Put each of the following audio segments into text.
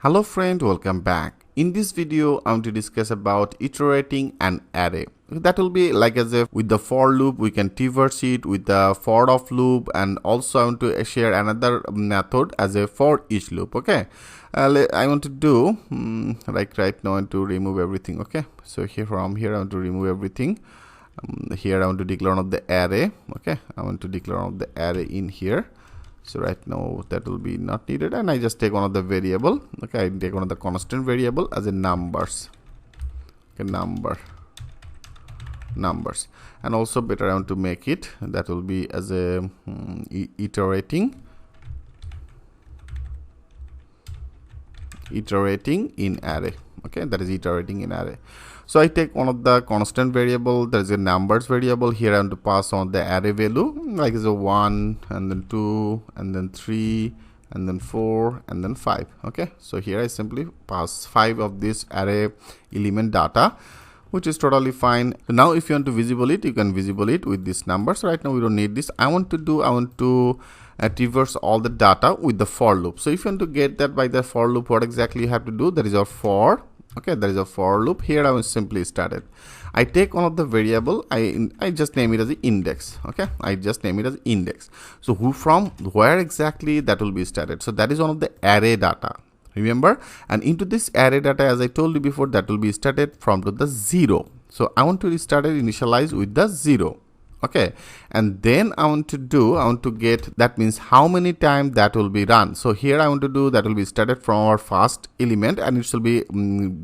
Hello friend, welcome back. In this video, I want to discuss about iterating an array. That will be like as if with the for loop, we can traverse it with the for of loop, and also I want to share another method as a for each loop. Okay, I want to do like right now I want to remove everything. Okay, so from here I want to remove everything. Here I want to declare one of the array. Okay, I want to declare one of the array in here. So right now that will be not needed, and I just take one of the variable. Okay, I take one of the constant variable as a numbers. Okay, numbers, and also better I want to make it that will be as a iterating in array. Okay, that is iterating in array. So I take one of the constant variable, there is a numbers variable. Here I want to pass on the array value like is a 1 and then 2 and then 3 and then 4 and then 5. Okay, so here I simply pass 5 of this array element data, which is totally fine. So now if you want to visible it, you can visible it with this number. So right now we don't need this. I want to traverse all the data with the for loop. So if you want to get that by the for loop, what exactly you have to do? That is our for. Okay, there is a for loop. Here I will simply start it. I take one of the variable. I just name it as the index. Okay, I just name it as index. So from where exactly that will be started? So that is one of the array data. Remember, and into this array data, as I told you before, that will be started from to the 0. So I want to restart it, initialize with the 0. Okay, and then I want to get, that means how many times that will be run. So here I want to do that will be started from our first element, and it should be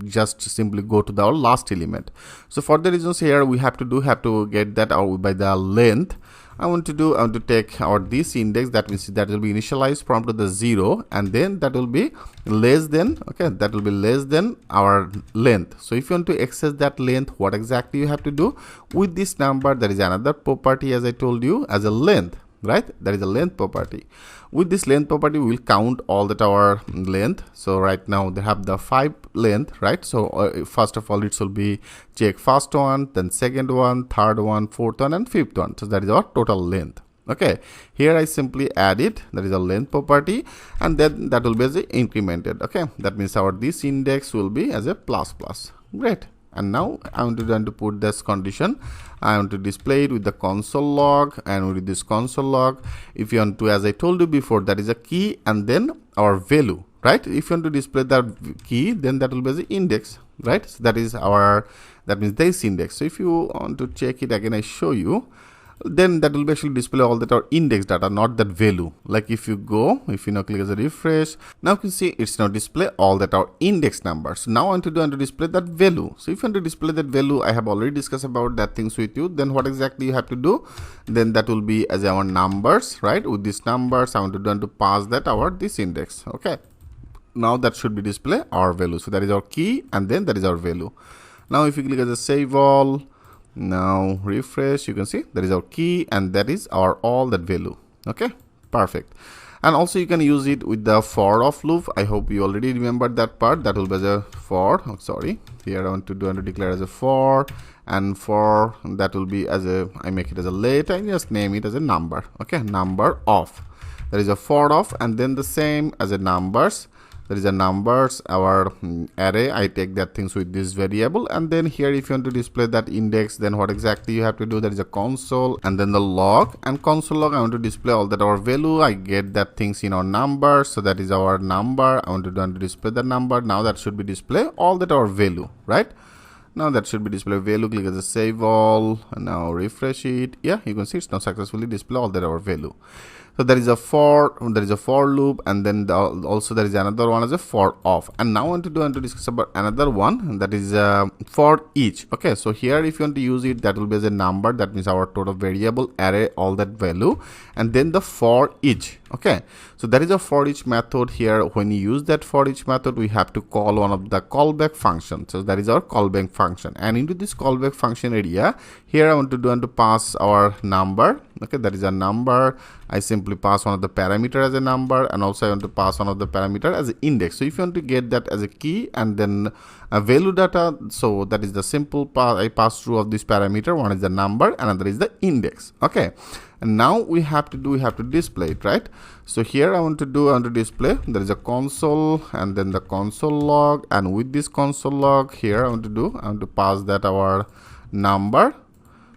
just simply go to our last element. So for the reasons here we have to get that out by the length. I want to take our this index, that means that will be initialized from to the 0, and then that will be less than, okay, that will be less than our length. So if you want to access that length, what exactly you have to do with this number? There is another property, as I told you, as a length, right? There is a length property. With this length property, we will count all that our length. So right now they have the 5 length, right? So first of all, it will be check first one, then second one, third one, fourth one, and fifth one. So that is our total length. Okay, here I simply add it, that is a length property, and then that will be as a incremented. Okay, that means our this index will be as a plus plus. Great. And now I want to put this condition. I want to display it with the console log, and with this console log, if you want to, as I told you before, that is a key and then our value, right? If you want to display that key, then that will be as an index, right? So that is our, that means this index. So if you want to check it again, I show you, then that will be actually display all that our index data, not that value. Like if you now click as a refresh, now you can see it's now display all that our index number. So now I want to display that value. So if you want to display that value, I have already discussed about that things with you. Then what exactly you have to do? Then that will be as our numbers, right? With these numbers, I want to pass that our this index. Okay, now that should be display our value. So that is our key, and then that is our value. Now if you click as a save all, now refresh, you can see that is our key, and that is our all that value. Okay, perfect. And also you can use it with the for of loop. I hope you already remember that part. That will be as a for, oh, sorry, here I want to declare as a for, and for that will be as a, I make it as a let, I just name it as a number. Okay, number of, there is a for of, and then the same as a numbers. There is a numbers, our array. I take that things with this variable, and then here if you want to display that index, then what exactly you have to do? There is a console, and then the log, and console log, I want to display all that our value. I get that things in our number, so that is our number. I want to display the number. Now that should be display all that our value, right? Now that should be display value. Click as a save all, and now refresh it. Yeah, you can see it's now successfully display all that our value. So there is a for loop, and then also there is another one as a for of. And now I want to discuss about another one, that is for each. Okay, so here if you want to use it, that will be as a number, that means our total variable array, all that value, and then the for each. Okay, so that is a for each method. Here when you use that for each method, we have to call one of the callback function. So that is our callback function, and into this callback function area, here I want to pass our number. Okay, that is a number. I simply pass one of the parameter as a number, and also I want to pass one of the parameter as an index. So if you want to get that as a key and then a value data, so that is the simple I pass through of this parameter. One is the number, another is the index. Okay, and now we have to display it, right? So here I want to display, there is a console and then the console log, and with this console log here I want to pass that our number.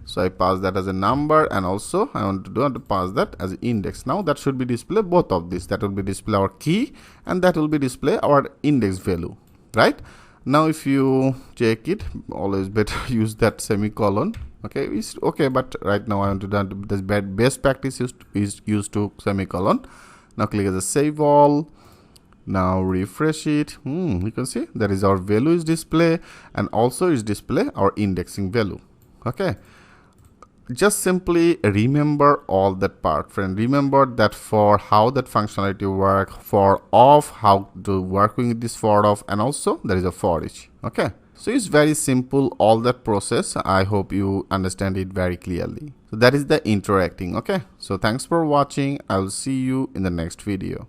So I pass that as a number, and also I want to pass that as an index. Now that should be display both of this. That will be display our key, and that will be display our index value, right? Now if you check it, always better use that semicolon. Okay, it's okay, but right now I want to do this best practice is used to semicolon. Now click as a save all. Now refresh it. You can see that is our value is display, and also is display our indexing value. Okay, just simply remember all that part, friend. Remember that for how that functionality work, for off, how to work with this for off, and also there is a for each. Okay, so it's very simple, all that process. I hope you understand it very clearly. So that is the interacting. Okay, so thanks for watching. I will see you in the next video.